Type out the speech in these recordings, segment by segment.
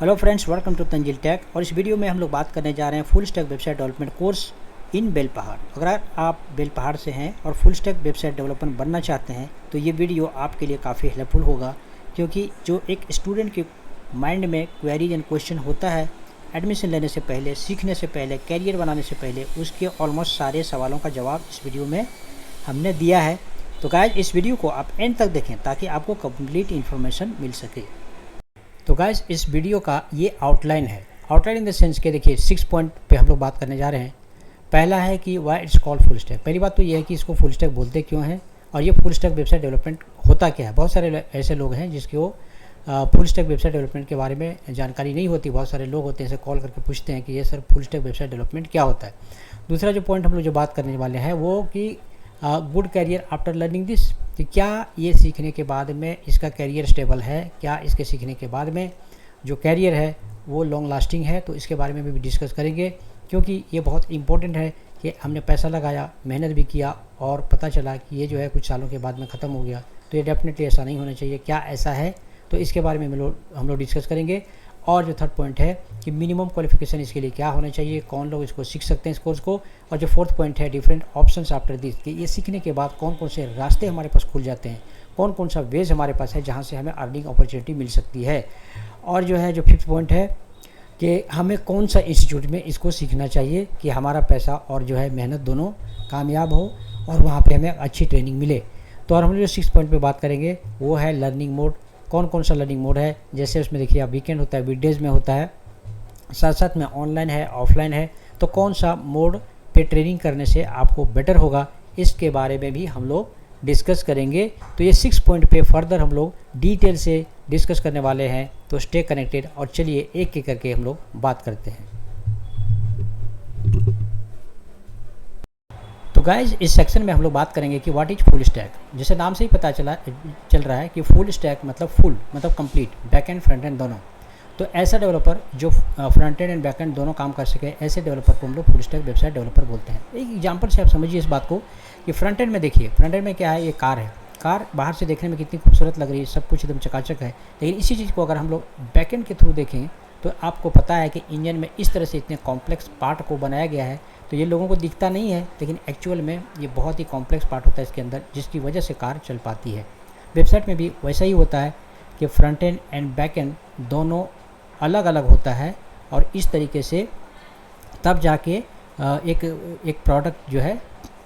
Hello friends, welcome to Tanzil Tech. और इस video में हम लोग बात करने जा रहे हैं full stack website development course in Belpahar. अगर आप बेलपहाड़ से हैं और फुल स्टैक वेबसाइट डेवलपर बनना चाहते हैं तो ये वीडियो आपके लिए काफ़ी हेल्पफुल होगा, क्योंकि जो एक स्टूडेंट के माइंड में क्वेरीज एंड क्वेश्चन होता है एडमिशन लेने से पहले, सीखने से पहले, कैरियर बनाने से पहले, उसके ऑलमोस्ट सारे सवालों का जवाब इस वीडियो में हमने दिया है। तो गाइज इस वीडियो को आप एंड तक देखें ताकि आपको कंप्लीट इन्फॉर्मेशन मिल सके। तो गाइज इस वीडियो का ये आउटलाइन है। आउटलाइन इन द सेंस के देखिए 6 पॉइंट पे हम लोग बात करने जा रहे हैं। पहला है कि why it's called full stack. पहली बात तो ये है कि इसको फुल स्टैक बोलते क्यों हैं और ये फुल स्टैक वेबसाइट डेवलपमेंट होता क्या है। बहुत सारे ऐसे लोग हैं जिसको फुल स्टैक वेबसाइट डेवलपमेंट के बारे में जानकारी नहीं होती। बहुत सारे लोग होते हैं, ऐसे कॉल करके पूछते हैं कि ये sir full stack website development क्या होता है। दूसरा जो पॉइंट हम लोग जो बात करने वाले हैं वो कि good career after learning this, कि क्या ये सीखने के बाद में इसका कैरियर स्टेबल है, क्या इसके सीखने के बाद में जो कैरियर है वो लॉन्ग लास्टिंग है। तो इसके बारे में भी डिस्कस करेंगे, क्योंकि ये बहुत इंपॉर्टेंट है कि हमने पैसा लगाया, मेहनत भी किया और पता चला कि ये जो है कुछ सालों के बाद में ख़त्म हो गया। तो ये डेफिनेटली ऐसा नहीं होना चाहिए। क्या ऐसा है, तो इसके बारे में हम लोग डिस्कस करेंगे। और जो थर्ड पॉइंट है कि मिनिमम क्वालिफिकेशन इसके लिए क्या होना चाहिए, कौन लोग इसको सीख सकते हैं इस कोर्स को। और जो फोर्थ पॉइंट है डिफरेंट ऑप्शंस आफ्टर दिस, कि ये सीखने के बाद कौन कौन से रास्ते हमारे पास खुल जाते हैं, कौन कौन सा वेज हमारे पास है जहाँ से हमें अर्निंग अपॉर्चुनिटी मिल सकती है। और जो है जो फिफ्थ पॉइंट है कि हमें कौन सा इंस्टीट्यूट में इसको सीखना चाहिए कि हमारा पैसा और जो है मेहनत दोनों कामयाब हो और वहाँ पे हमें अच्छी ट्रेनिंग मिले। तो और हम जो 6 पॉइंट पे बात करेंगे वो है लर्निंग मोड। कौन कौन सा लर्निंग मोड है, जैसे उसमें देखिए आप वीकेंड होता है, वीकडेज़ में होता है, साथ साथ में ऑनलाइन है, ऑफलाइन है। तो कौन सा मोड पे ट्रेनिंग करने से आपको बेटर होगा, इसके बारे में भी हम लोग डिस्कस करेंगे। तो ये 6 पॉइंट पे फर्दर हम लोग डिटेल से डिस्कस करने वाले हैं। तो स्टे कनेक्टेड और चलिए एक एक करके हम लोग बात करते हैं। तो गाइज इस सेक्शन में हम लोग बात करेंगे कि व्हाट इज फुल स्टैक। जैसे नाम से ही पता चल रहा है कि फुल स्टैक मतलब फुल मतलब complete, back and front end दोनों। तो ऐसा डेवलपर जो फ्रंट एंड बैक एंड दोनों काम कर सके, ऐसे डेवलपर को हम लोग फुल स्टैक वेबसाइट डेवलपर बोलते हैं। एक एग्जांपल से आप समझिए इस बात को कि फ्रंट एंड में देखिए, फ्रंट एंड में क्या है, ये कार है। कार बाहर से देखने में कितनी खूबसूरत लग रही है, सब कुछ एकदम चकाचक है। लेकिन इसी चीज़ को अगर हम लोग बैक एंड के थ्रू देखें तो आपको पता है कि इंजन में इस तरह से इतने कॉम्प्लेक्स पार्ट को बनाया गया है। तो ये लोगों को दिखता नहीं है, लेकिन एक्चुअल में ये बहुत ही कॉम्प्लेक्स पार्ट होता है इसके अंदर, जिसकी वजह से कार चल पाती है। वेबसाइट में भी वैसा ही होता है कि front end and back and दोनों अलग अलग होता है और इस तरीके से तब जाके एक प्रोडक्ट जो है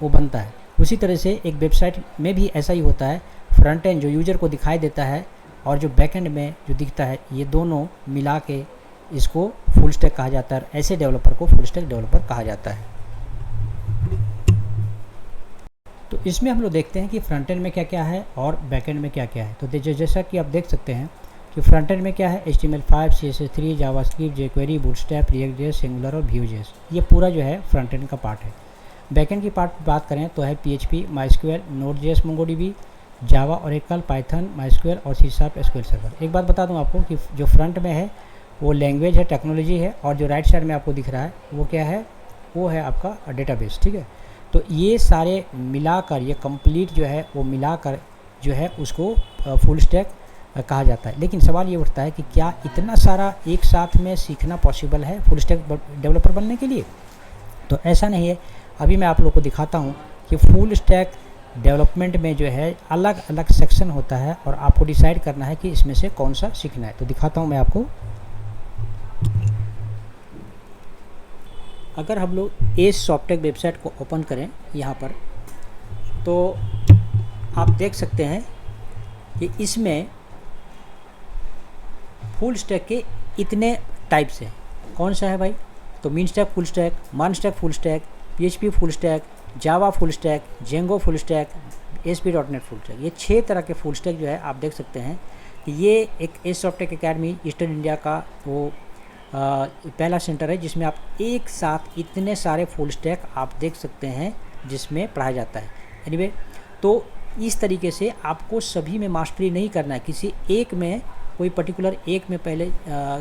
वो बनता है। उसी तरह से एक वेबसाइट में भी ऐसा ही होता है। फ्रंट एंड जो यूज़र को दिखाई देता है और जो बैक एंड में जो दिखता है, ये दोनों मिला के इसको फुल स्टैक कहा जाता है। ऐसे डेवलपर को फुल स्टैक डेवलपर कहा जाता है। तो इसमें हम लोग देखते हैं कि फ्रंट एंड में क्या क्या है और बैक एंड में क्या क्या है। तो जैसा कि आप देख सकते हैं कि फ्रंट एंड में क्या है, HTML5, CSS3, JavaScript, jQuery, Bootstrap, React, Angular और Vue.js। ये पूरा जो है फ्रंट एंड का पार्ट है। बैक एंड की बात करें तो है PHP, MySQL, Node.js, MongoDB, Java, Oracle, Python, MySQL और C# SQL सर्वर। एक बात बता दूं आपको कि जो फ्रंट में है वो लैंग्वेज है, टेक्नोलॉजी है, और जो राइट साइड में आपको दिख रहा है वो क्या है, वो है आपका डेटाबेस। ठीक है, तो ये सारे मिलाकर, ये कंप्लीट जो है वो मिलाकर जो है उसको फुल स्टैक कहा जाता है। लेकिन सवाल ये उठता है कि क्या इतना सारा एक साथ में सीखना पॉसिबल है फुल स्टैक डेवलपर बनने के लिए? तो ऐसा नहीं है। अभी मैं आप लोग को दिखाता हूँ कि फुल स्टैक डेवलपमेंट में जो है अलग अलग सेक्शन होता है और आपको डिसाइड करना है कि इसमें से कौन सा सीखना है। तो दिखाता हूँ मैं आपको। अगर हम लोग एज सॉफ्टटेक वेबसाइट को ओपन करें यहाँ पर, तो आप देख सकते हैं कि इसमें फुल स्टैक के इतने टाइप्स हैं। कौन सा है भाई? तो मीन स्टैक फुल स्टैक, मान stack full stack, PHP full stack, Java full stack, Django full stack, ASP.NET full stack. ये 6 तरह के फुल स्टैक जो है आप देख सकते हैं कि ये एक Edge Softtech Academy eastern India का वो पहला सेंटर है जिसमें आप एक साथ इतने सारे फुल स्टैक आप देख सकते हैं जिसमें पढ़ाया जाता है। एनीवे, तो इस तरीके से आपको सभी में मास्टरी नहीं करना है, किसी एक में, कोई पर्टिकुलर एक में पहले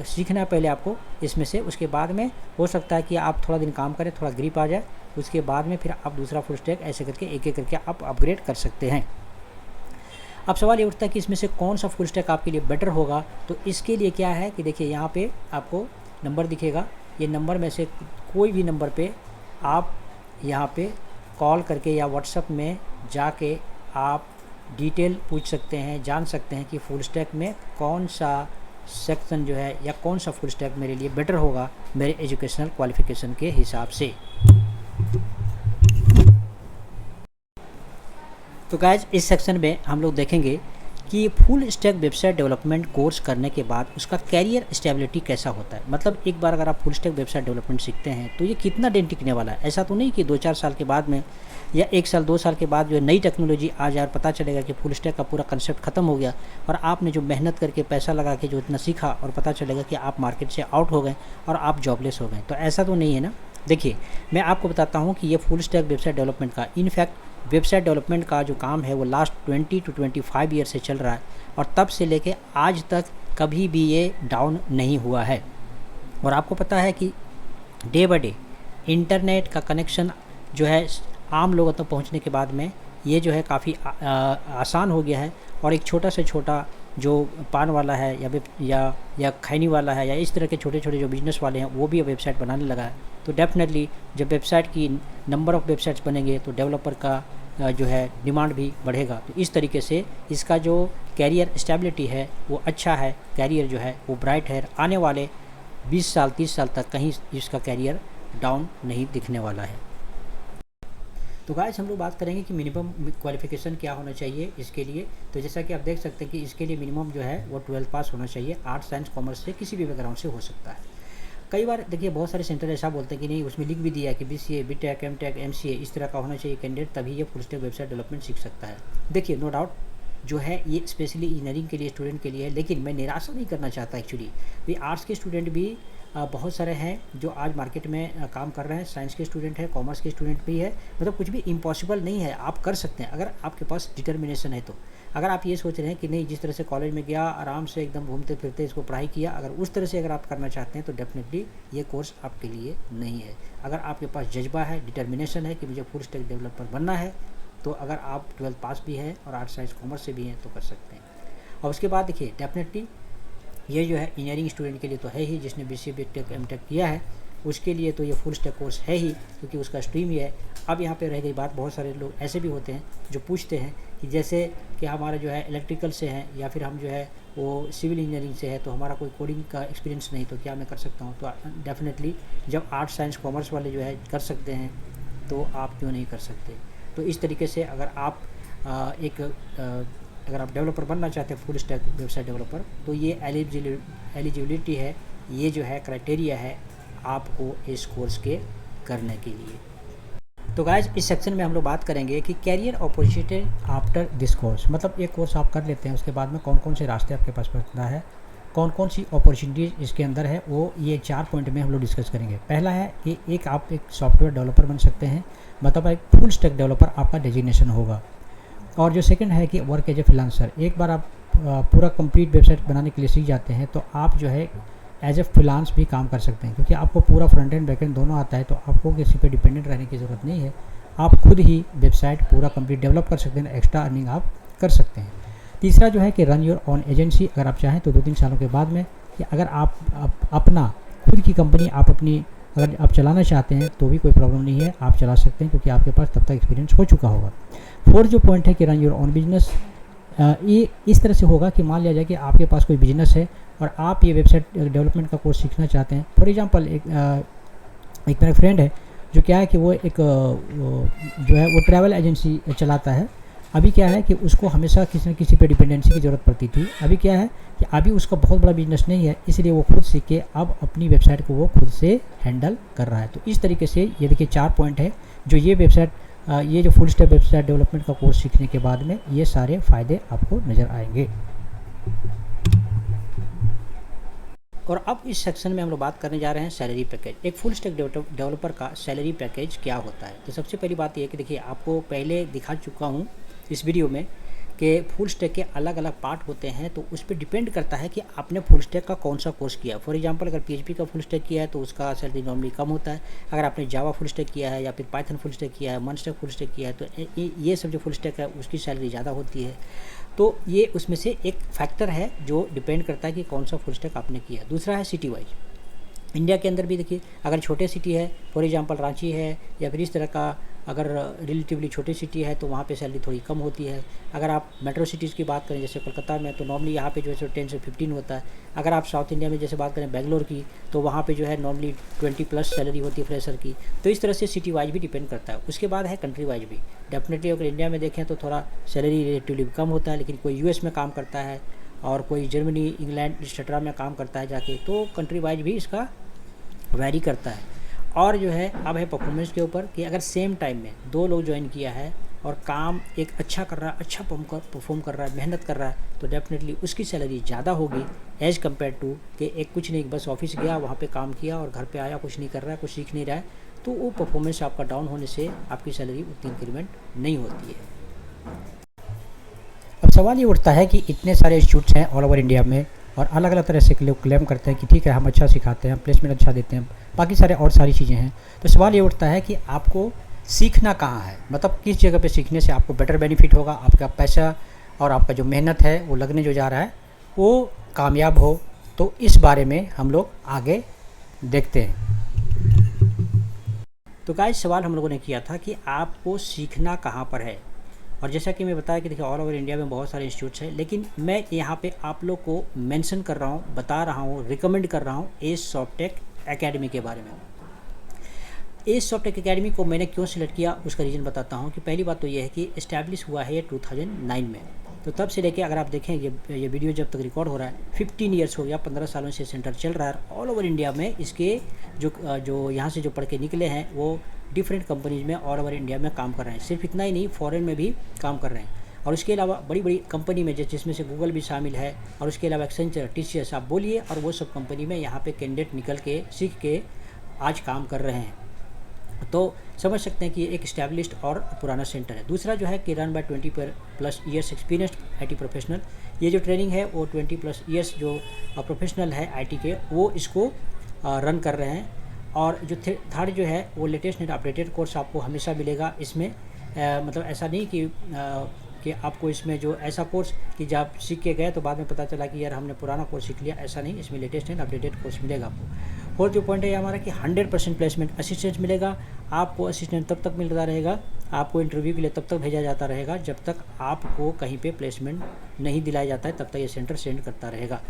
सीखना है पहले आपको इसमें से। उसके बाद में हो सकता है कि आप थोड़ा दिन काम करें, थोड़ा ग्रिप आ जाए, उसके बाद में फिर आप दूसरा फुल स्टैक ऐसे करके एक एक करके आप अपग्रेड कर सकते हैं। अब सवाल ये उठता है कि इसमें से कौन सा फुल स्टैक आपके लिए बेटर होगा। तो इसके लिए क्या है कि देखिए यहाँ पे आपको नंबर दिखेगा, ये नंबर में से कोई भी नंबर पे आप यहाँ पे कॉल करके या व्हाट्सएप में जाके आप डिटेल पूछ सकते हैं, जान सकते हैं कि फुल स्टैक में कौन सा सेक्शन जो है या कौन सा फुल स्टैक मेरे लिए बेटर होगा मेरे एजुकेशनल क्वालिफ़िकेशन के हिसाब से। तो गाइज इस सेक्शन में हम लोग देखेंगे कि full stack website development course करने के बाद उसका कैरियर स्टेबिलिटी कैसा होता है। मतलब एक बार अगर आप फुल स्टैक वेबसाइट डेवलपमेंट सीखते हैं तो ये कितना दिन टिकने वाला है। ऐसा तो नहीं कि 2-4 साल के बाद में या 1 साल 2 साल के बाद जो है नई टेक्नोलॉजी आ जाए और पता चलेगा कि फुल स्टैक का पूरा कंसेप्ट खत्म हो गया और आपने जो मेहनत करके पैसा लगा के जो इतना सीखा और पता चलेगा कि आप मार्केट से आउट हो गए और आप जॉबलेस हो गए। तो ऐसा तो नहीं है ना। देखिए मैं आपको बताता हूँ कि ये फुल स्टैक वेबसाइट डेवलपमेंट का इनफैक्ट वेबसाइट डेवलपमेंट का जो काम है वो लास्ट 20 to 25 ईयर से चल रहा है और तब से लेके आज तक कभी भी ये डाउन नहीं हुआ है। और आपको पता है कि डे बाय डे इंटरनेट का कनेक्शन जो है आम लोगों तक पहुंचने के बाद में ये जो है काफ़ी आसान हो गया है और एक छोटा से छोटा जो पान वाला है या खैनी वाला है या इस तरह के छोटे छोटे जो बिजनेस वाले हैं वो भी अब वेबसाइट बनाने लगा है। तो डेफिनेटली जब वेबसाइट की नंबर ऑफ़ वेबसाइट्स बनेंगे तो डेवलपर का जो है डिमांड भी बढ़ेगा। तो इस तरीके से इसका जो कैरियर स्टेबिलिटी है वो अच्छा है, कैरियर जो है वो ब्राइट है। आने वाले 20 साल 30 साल तक कहीं इसका कैरियर डाउन नहीं दिखने वाला है। तो गाइस हम लोग बात करेंगे कि मिनिमम क्वालिफिकेशन क्या होना चाहिए इसके लिए। तो जैसा कि आप देख सकते हैं कि इसके लिए मिनिमम जो है वो 12 पास होना चाहिए। आर्ट्स साइंस कॉमर्स से किसी भी बैकग्राउंड से हो सकता है। कई बार देखिए बहुत सारे सेंटर ऐसा बोलते हैं कि नहीं, उसमें लिख भी दिया है कि BCA BTech MTech MCA इस तरह का होना चाहिए कैंडिडेट, तभी ये फुल स्टैक वेबसाइट डेवलपमेंट सीख सकता है। देखिए नो डाउट जो है ये स्पेशली इंजीनियरिंग के लिए स्टूडेंट के लिए है, लेकिन मैं निराशा नहीं करना चाहता एक्चुअली। ये आर्ट्स के स्टूडेंट भी बहुत सारे हैं जो आज मार्केट में काम कर रहे हैं। साइंस के स्टूडेंट है, कॉमर्स के स्टूडेंट भी है। मतलब कुछ भी इम्पॉसिबल नहीं है, आप कर सकते हैं अगर आपके पास डिटर्मिनेशन है। तो अगर आप ये सोच रहे हैं कि नहीं जिस तरह से कॉलेज में गया आराम से एकदम घूमते फिरते इसको पढ़ाई किया, अगर उस तरह से अगर आप करना चाहते हैं तो डेफिनेटली ये कोर्स आपके लिए नहीं है। अगर आपके पास जज्बा है, डिटर्मिनेशन है कि मुझे फुल स्टैक डेवलपर बनना है, तो अगर आप 12 पास भी हैं और आर्ट्स साइंस कॉमर्स से भी हैं तो कर सकते हैं। और उसके बाद देखिए डेफिनेटली ये जो है इंजीनियरिंग स्टूडेंट के लिए तो है ही, जिसने BCA BTech MTech किया है उसके लिए तो ये फुल स्टैक कोर्स है ही, क्योंकि उसका स्ट्रीम ही है। अब यहाँ पे रह गई बात, बहुत सारे लोग ऐसे भी होते हैं जो पूछते हैं कि जैसे कि हमारा जो है इलेक्ट्रिकल से हैं या फिर हम जो है वो सिविल इंजीनियरिंग से है, तो हमारा कोई कोडिंग का एक्सपीरियंस नहीं, तो क्या मैं कर सकता हूँ? तो डेफिनेटली जब आर्ट्स साइंस कॉमर्स वाले जो है कर सकते हैं तो आप क्यों नहीं कर सकते। तो इस तरीके से अगर आप अगर आप डेवलपर बनना चाहते हैं फुल स्टैक वेबसाइट डेवलपर, तो ये एलिजिबिलिटी है, ये जो है क्राइटेरिया है आपको इस कोर्स के करने के लिए। तो गाइज इस सेक्शन में हम लोग बात करेंगे कि career opportunity after this course. मतलब एक कोर्स आप कर लेते हैं उसके बाद में कौन कौन से रास्ते आपके पास पड़ता है, कौन कौन सी अपॉर्चुनिटीज़ इसके अंदर है, वो ये 4 पॉइंट में हम लोग डिस्कस करेंगे। पहला है कि आप एक सॉफ्टवेयर डेवलपर बन सकते हैं, मतलब एक फुल स्टैक डेवलपर आपका डेजिग्नेशन होगा। और जो सेकंड है कि वर्क एज ए फ्रीलांसर। एक बार आप पूरा कंप्लीट वेबसाइट बनाने के लिए सीख जाते हैं तो आप जो है एज ए फ्रीलांस भी काम कर सकते हैं, क्योंकि आपको पूरा फ्रंट एंड बैक एंड दोनों आता है, तो आपको किसी पे डिपेंडेंट रहने की ज़रूरत नहीं है। आप खुद ही वेबसाइट पूरा कंप्लीट डेवलप कर सकते हैं, एक्स्ट्रा अर्निंग आप कर सकते हैं। तीसरा जो है कि रन योर ऑन एजेंसी। अगर आप चाहें तो 2-3 सालों के बाद में कि अगर आप अपना खुद की कंपनी अगर आप चलाना चाहते हैं तो भी कोई प्रॉब्लम नहीं है, आप चला सकते हैं, क्योंकि आपके पास तब तक एक्सपीरियंस हो चुका होगा। फोर्थ जो पॉइंट है कि रन योर ऑन बिजनेस। ये इस तरह से होगा कि मान लिया जाए कि आपके पास कोई बिजनेस है और आप ये वेबसाइट डेवलपमेंट का कोर्स सीखना चाहते हैं। फॉर एग्जांपल एक मेरा फ्रेंड है जो क्या है कि वो जो है वो ट्रैवल एजेंसी चलाता है। अभी क्या है कि उसको हमेशा किसी न किसी पे डिपेंडेंसी की ज़रूरत पड़ती थी। अभी क्या है कि अभी उसका बहुत बड़ा बिजनेस नहीं है, इसलिए वो खुद सीख के अब अपनी वेबसाइट को वो खुद से हैंडल कर रहा है। तो इस तरीके से ये देखिए 4 पॉइंट है जो ये जो फुल स्टैक वेबसाइट डेवलपमेंट का कोर्स सीखने के बाद में ये सारे फ़ायदे आपको नज़र आएंगे। और अब इस सेक्शन में हम लोग बात करने जा रहे हैं सैलरी पैकेज। एक फुल स्टैक डेवलपर का सैलरी पैकेज क्या होता है। तो सबसे पहली बात ये है कि देखिए आपको पहले दिखा चुका हूँ इस वीडियो में कि फुल स्टैक के अलग अलग पार्ट होते हैं, तो उस पर डिपेंड करता है कि आपने फुल स्टैक का कौन सा कोर्स किया। फॉर एग्जांपल अगर पीएचपी का फुल स्टैक किया है तो उसका सैलरी नॉर्मली कम होता है। अगर आपने जावा फुल स्टैक किया है या फिर पाइथन फुल स्टैक किया है, मनस्टैक फुल स्टैक किया है, तो ये सब जो फुल स्टैक है उसकी सैलरी ज़्यादा होती है। तो ये उसमें से एक फैक्टर है जो डिपेंड करता है कि कौन सा फुल स्टैक आपने किया। दूसरा है सिटी वाइज। इंडिया के अंदर भी देखिए, अगर छोटे सिटी है, फॉर एग्जांपल रांची है या फिर इस तरह का अगर रिलेटिवली छोटी सिटी है तो वहाँ पे सैलरी थोड़ी कम होती है। अगर आप मेट्रो सिटीज़ की बात करें जैसे कोलकाता में, तो नॉर्मली यहाँ पे जो है 10 से 15 होता है। अगर आप साउथ इंडिया में जैसे बात करें बेंगलोर की, तो वहाँ पे जो है नॉर्मली 20+ सैलरी होती है फ्रेशर की। तो इस तरह से सिटी वाइज भी डिपेंड करता है। उसके बाद है कंट्री वाइज भी। डेफिनेटली अगर इंडिया में देखें तो थोड़ा सैलरी रिलेटिवली कम होता है, लेकिन कोई यूएस में काम करता है और कोई जर्मनी, इंग्लैंड, एक्सेट्रा में काम करता है जाके, तो कंट्री वाइज भी इसका वैरी करता है। और जो है अब है परफॉर्मेंस के ऊपर कि अगर सेम टाइम में 2 लोग ज्वाइन किया है और काम एक अच्छा कर रहा है, अच्छा परफॉर्म कर रहा है, मेहनत कर रहा है, तो डेफिनेटली उसकी सैलरी ज़्यादा होगी एज़ कम्पेयर टू कि एक कुछ नहीं, बस ऑफिस गया, वहाँ पे काम किया और घर पे आया, कुछ नहीं कर रहा है, कुछ सीख नहीं रहा है। तो वो परफॉर्मेंस आपका डाउन होने से आपकी सैलरी उतनी इंक्रीमेंट नहीं होती है। अब सवाल ये उठता है कि इतने सारे इंस्टीट्यूट्स हैं ऑल ओवर इंडिया में और अलग अलग तरह से लोग क्लेम करते हैं कि ठीक है हम अच्छा सिखाते हैं, प्लेसमेंट अच्छा देते हैं, बाकी सारे और सारी चीज़ें हैं। तो सवाल ये उठता है कि आपको सीखना कहाँ है, मतलब किस जगह पे सीखने से आपको बेटर बेनिफिट होगा, आपका पैसा और आपका जो मेहनत है वो लगने जो जा रहा है वो कामयाब हो। तो इस बारे में हम लोग आगे देखते हैं। तो गाइस सवाल हम लोगों ने किया था कि आपको सीखना कहाँ पर है, और जैसा कि मैं बताया कि देखिए ऑल ओवर इंडिया में बहुत सारे इंस्टीट्यूट्स हैं, लेकिन मैं यहाँ पे आप लोग को मेंशन कर रहा हूँ, बता रहा हूँ, रिकमेंड कर रहा हूँ एज सॉफ्टेक एकेडमी के बारे में। एज सॉफ्टेक एकेडमी को मैंने क्यों सिलेक्ट किया उसका रीज़न बताता हूँ कि पहली बात तो ये है कि इस्टेब्लिश हुआ है 2009 में। तो तब से लेके अगर आप देखें ये वीडियो जब तक रिकॉर्ड हो रहा है 15 ईयर्स हो गया, 15 सालों से सेंटर चल रहा है ऑल ओवर इंडिया में। इसके जो यहाँ से जो पढ़ के निकले हैं वो डिफरेंट कंपनीज में ऑल ओवर इंडिया में काम कर रहे हैं। सिर्फ इतना ही नहीं, फॉरेन में भी काम कर रहे हैं। और उसके अलावा बड़ी बड़ी कंपनी में जिसमें से गूगल भी शामिल है, और उसके अलावा एक्सेंचर, टीसीएस आप बोलिए, और वो सब कंपनी में यहाँ पे कैंडिडेट निकल के सीख के आज काम कर रहे हैं। तो समझ सकते हैं कि ये एक इस्टेब्लिश्ड और पुराना सेंटर है। दूसरा जो है कि run by 20+ years experienced IT professional. ये जो ट्रेनिंग है वो 20+ ईयर्स जो प्रोफेशनल है आईटी के, वो इसको रन कर रहे हैं। और जो थर्ड जो है वो लेटेस्ट एंड अपडेटेड कोर्स आपको हमेशा मिलेगा इसमें। मतलब ऐसा नहीं कि आपको इसमें जो ऐसा कोर्स कि जब आप सीख के गए तो बाद में पता चला कि यार हमने पुराना कोर्स सीख लिया, ऐसा नहीं। इसमें लेटेस्ट एंड अपडेटेड कोर्स मिलेगा आपको। और जो पॉइंट है हमारा कि 100% प्लेसमेंट असिस्टेंट मिलेगा आपको। असिस्टेंट तब तक मिलता रहेगा, आपको इंटरव्यू के लिए तब तक भेजा जाता रहेगा जब तक आपको कहीं पे प्लेसमेंट नहीं दिलाया जाता है, तब तक ये सेंटर सेंड करता रहेगा।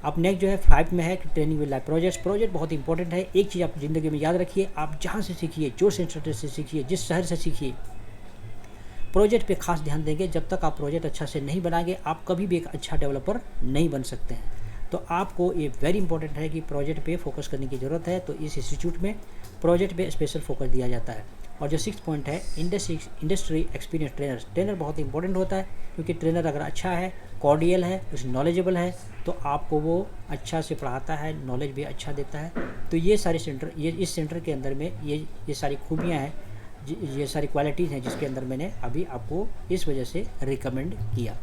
अब नेक्स्ट जो है 5 में है कि ट्रेनिंग विद लाइव प्रोजेक्ट बहुत इंपॉर्टेंट है। एक चीज़ आप ज़िंदगी में याद रखिए, आप जहाँ से सीखिए, जो सेंटर से सीखिए, जिस शहर से सीखिए, प्रोजेक्ट पे खास ध्यान देंगे। जब तक आप प्रोजेक्ट अच्छा से नहीं बनाएंगे आप कभी भी एक अच्छा डेवलपर नहीं बन सकते हैं। तो आपको ये वेरी इंपॉर्टेंट है कि प्रोजेक्ट पे फोकस करने की ज़रूरत है। तो इस इंस्टीट्यूट में प्रोजेक्ट पे स्पेशल फोकस दिया जाता है। और जो 6th पॉइंट है इंडस्ट्री एक्सपीरियंस ट्रेनर बहुत इंपॉर्टेंट होता है, क्योंकि ट्रेनर अगर अच्छा है, कॉर्डियल है, उस नॉलेजेबल है, तो आपको वो अच्छा से पढ़ाता है, नॉलेज भी अच्छा देता है। तो ये सारे सेंटर, ये इस सेंटर के अंदर में ये सारी खूबियाँ हैं, ये सारी क्वालिटीज़ हैं जिसके अंदर मैंने अभी आपको इस वजह से रिकमेंड किया।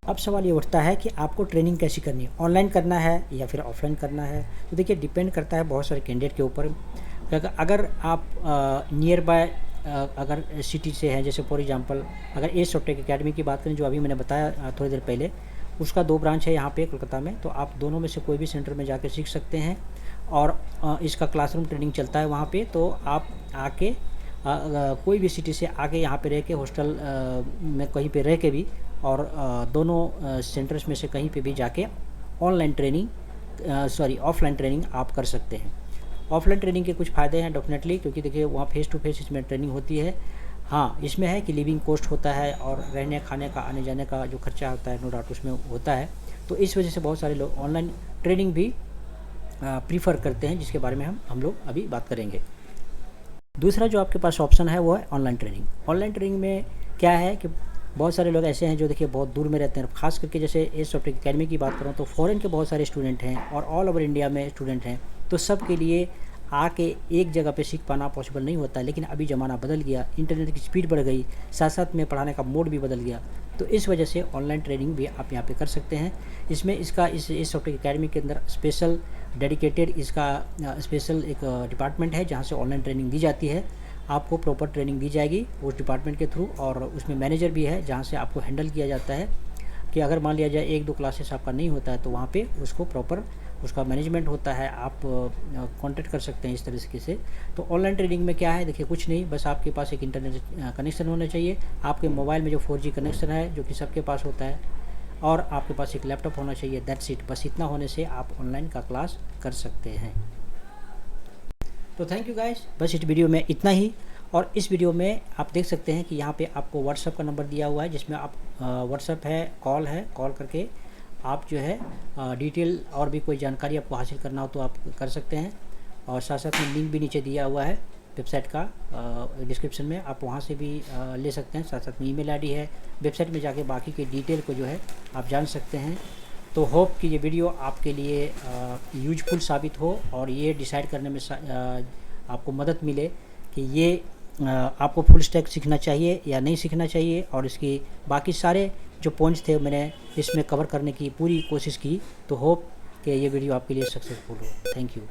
अब सवाल ये उठता है कि आपको ट्रेनिंग कैसी करनी है, ऑनलाइन करना है या फिर ऑफलाइन करना है। तो देखिए डिपेंड करता है बहुत सारे कैंडिडेट के ऊपर। अगर आप नियर बाय अगर सिटी से हैं, जैसे फॉर एग्जांपल अगर एज सॉफ्टेक एकेडमी की बात करें जो अभी मैंने बताया थोड़ी देर पहले, उसका 2 ब्रांच है यहाँ पे कोलकाता में। तो आप दोनों में से कोई भी सेंटर में जाके सीख सकते हैं। और इसका क्लासरूम ट्रेनिंग चलता है वहाँ पे। तो आप आके कोई भी सिटी से आके यहाँ पे रह के हॉस्टल में कहीं पे रह के भी, और दोनों सेंटर्स में से कहीं पे भी जाके ऑफलाइन ट्रेनिंग आप कर सकते हैं। ऑफलाइन ट्रेनिंग के कुछ फ़ायदे हैं डेफिनेटली, क्योंकि देखिए वहाँ फेस टू फेस इसमें ट्रेनिंग होती है। हाँ, इसमें है कि लिविंग कॉस्ट होता है और रहने खाने का, आने जाने का जो खर्चा होता है नो डाउट उसमें होता है। तो इस वजह से बहुत सारे लोग ऑनलाइन ट्रेनिंग भी प्रीफर करते हैं, जिसके बारे में हम लोग अभी बात करेंगे। दूसरा जो आपके पास ऑप्शन है वो है ऑनलाइन ट्रेनिंग। ऑनलाइन ट्रेनिंग में क्या है कि बहुत सारे लोग ऐसे हैं जो देखिए बहुत दूर में रहते हैं, खास करके जैसे एज सॉफ्टेक एकेडमी की बात करूँ तो फॉरेन के बहुत सारे स्टूडेंट हैं और ऑल ओवर इंडिया में स्टूडेंट हैं। तो सब के लिए आके एक जगह पे सीख पाना पॉसिबल नहीं होता है। लेकिन अभी ज़माना बदल गया, इंटरनेट की स्पीड बढ़ गई, साथ साथ में पढ़ाने का मोड भी बदल गया। तो इस वजह से ऑनलाइन ट्रेनिंग भी आप यहाँ पे कर सकते हैं। इसमें इसका इस सॉफ्टवेयर एकेडमी के अंदर स्पेशल डेडिकेटेड इसका स्पेशल एक डिपार्टमेंट है जहाँ से ऑनलाइन ट्रेनिंग दी जाती है। आपको प्रॉपर ट्रेनिंग दी जाएगी उस डिपार्टमेंट के थ्रू, और उसमें मैनेजर भी है जहाँ से आपको हैंडल किया जाता है कि अगर मान लिया जाए 1-2 क्लासेस आपका नहीं होता है तो वहाँ पे उसको प्रॉपर उसका मैनेजमेंट होता है, आप कांटेक्ट कर सकते हैं इस तरीके से। तो ऑनलाइन ट्रेनिंग में क्या है, देखिए कुछ नहीं, बस आपके पास एक इंटरनेट कनेक्शन होना चाहिए, आपके मोबाइल में जो 4G कनेक्शन है जो कि सबके पास होता है, और आपके पास एक लैपटॉप होना चाहिए, दैट्स इट। बस इतना होने से आप ऑनलाइन का क्लास कर सकते हैं। तो थैंक यू गाइस, बस इस वीडियो में इतना ही। और इस वीडियो में आप देख सकते हैं कि यहाँ पे आपको व्हाट्सएप का नंबर दिया हुआ है जिसमें आप व्हाट्सएप है, कॉल करके आप जो है डिटेल और भी कोई जानकारी आपको हासिल करना हो तो आप कर सकते हैं। और साथ साथ में लिंक भी नीचे दिया हुआ है वेबसाइट का डिस्क्रिप्शन में, आप वहाँ से भी ले सकते हैं। साथ साथ में ईमेल आईडी है, वेबसाइट में जाके बाकी की डिटेल को जो है आप जान सकते हैं। तो होप कि ये वीडियो आपके लिए यूजफुल साबित हो और ये डिसाइड करने में आपको मदद मिले कि ये आपको फुल स्टैक सीखना चाहिए या नहीं सीखना चाहिए। और इसकी बाकी सारे जो पॉइंट्स थे मैंने इसमें कवर करने की पूरी कोशिश की। तो होप कि ये वीडियो आपके लिए सक्सेसफुल हो। Thank you.